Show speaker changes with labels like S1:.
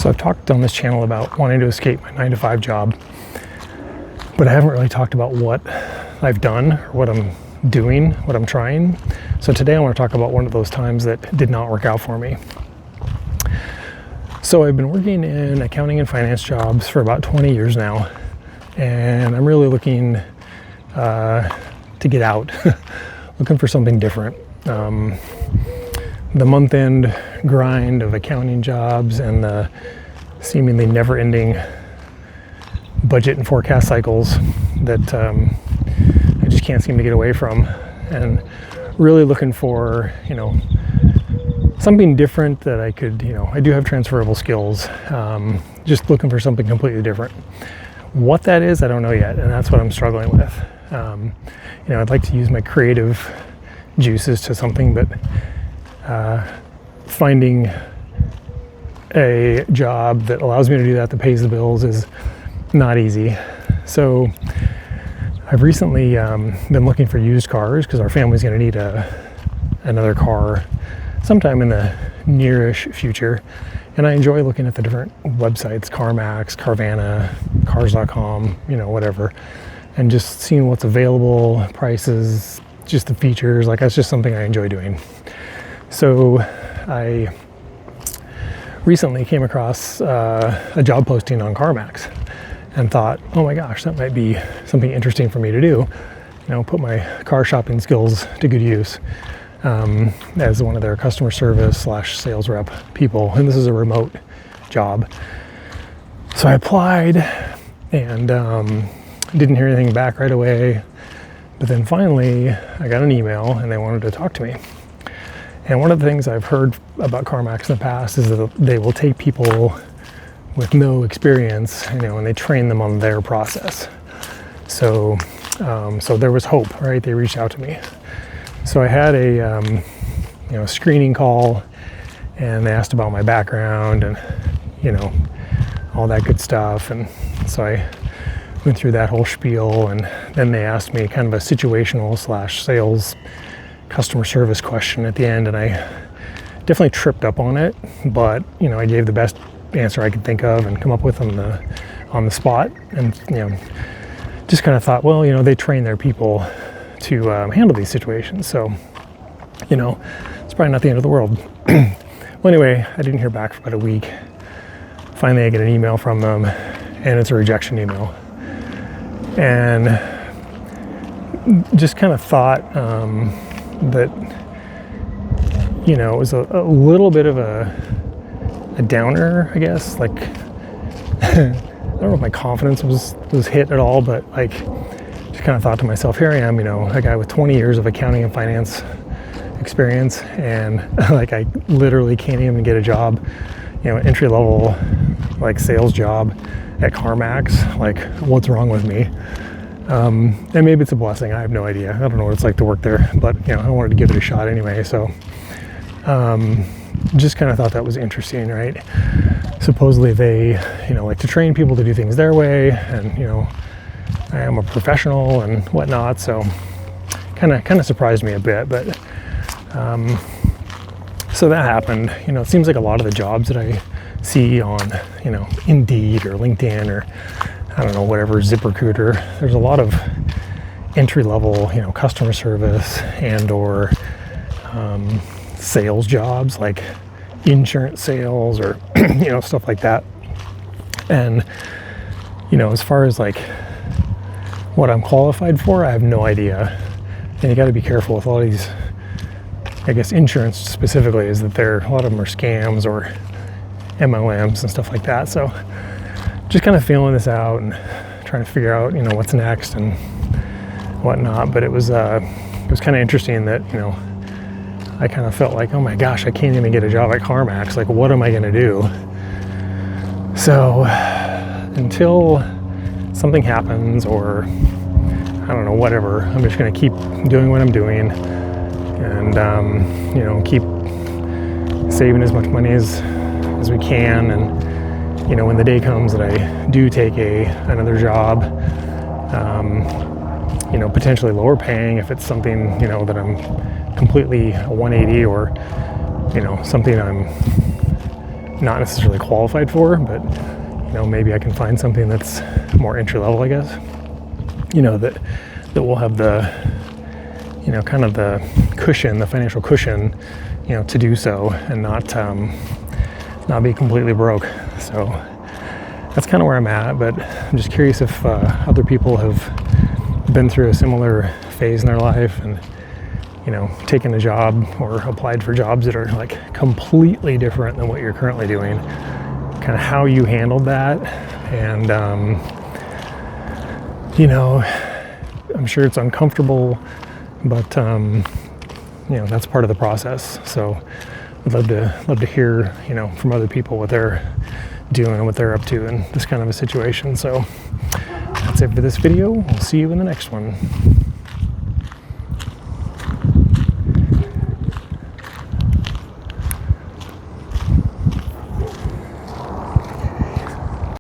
S1: So I've talked on this channel about wanting to escape my 9-to-5 job, but I haven't really talked about what I've done or what I'm doing, what I'm trying. So today I want to talk about one of those times that did not work out for me. So I've been working in accounting and finance jobs for about 20 years now, and I'm really looking to get out, looking for something different. The month-end grind of accounting jobs and the seemingly never-ending budget and forecast cycles that I just can't seem to get away from, and really looking for, something different that I could, I do have transferable skills, just looking for something completely different. What that is, I don't know yet, and that's what I'm struggling with. I'd like to use my creative juices to something, but finding a job that allows me to do that pays the bills is not easy. So I've recently been looking for used cars because our family's going to need another car sometime in the nearish future. And I enjoy looking at the different websites, CarMax, Carvana, Cars.com, whatever, and just seeing what's available, prices, just the features. That's just something I enjoy doing. So I recently came across a job posting on CarMax and thought, oh my gosh, that might be something interesting for me to do. Put my car shopping skills to good use as one of their customer service / sales rep people. And this is a remote job. So I applied and didn't hear anything back right away. But then finally, I got an email and they wanted to talk to me. And one of the things I've heard about CarMax in the past is that they will take people with no experience, and they train them on their process. So there was hope, right? They reached out to me. So I had a screening call, and they asked about my background and all that good stuff. And so I went through that whole spiel, and then they asked me kind of a situational / sales customer service question at the end, and I definitely tripped up on it, but I gave the best answer I could think of and come up with on the spot, and just kind of thought, well, they train their people to handle these situations, so it's probably not the end of the world. Well, anyway, I didn't hear back for about a week. Finally, I get an email from them, and it's a rejection email, and just kind of thought that it was a little bit of a downer, I guess. I don't know if my confidence was hit at all, but just kind of thought to myself, here I am, a guy with 20 years of accounting and finance experience, and I literally can't even get a job, an entry level sales job at CarMax. What's wrong with me? And maybe it's a blessing. I have no idea. I don't know what it's like to work there, but I wanted to give it a shot anyway. So just kind of thought that was interesting, right? Supposedly they, like to train people to do things their way, and I am a professional and whatnot. So kind of surprised me a bit, but so that happened. It seems like a lot of the jobs that I see on Indeed or LinkedIn or I don't know, whatever, ZipRecruiter, there's a lot of entry-level, customer service and or sales jobs, like insurance sales or, stuff like that. And, as far as what I'm qualified for, I have no idea. And you got to be careful with all these, I guess insurance specifically, is that a lot of them are scams or MLMs and stuff like that. So just kind of feeling this out and trying to figure out, what's next and whatnot. But it was kind of interesting that, I kind of felt like, oh my gosh, I can't even get a job at CarMax. What am I going to do? So until something happens, or I don't know, whatever, I'm just going to keep doing what I'm doing and, keep saving as much money as we can. And, when the day comes that I do take another job, potentially lower paying, if it's something, that I'm completely a 180, or, something I'm not necessarily qualified for, but maybe I can find something that's more entry level, I guess. That will have the kind of the cushion, the financial cushion, to do so, and not be completely broke. So that's kind of where I'm at, but I'm just curious if other people have been through a similar phase in their life and taken a job or applied for jobs that are like completely different than what you're currently doing, kind of how you handled that. And I'm sure it's uncomfortable, but that's part of the process. So I'd love to hear from other people what they're doing and what they're up to in this kind of a situation. So that's it for this video. We'll see you in the next one.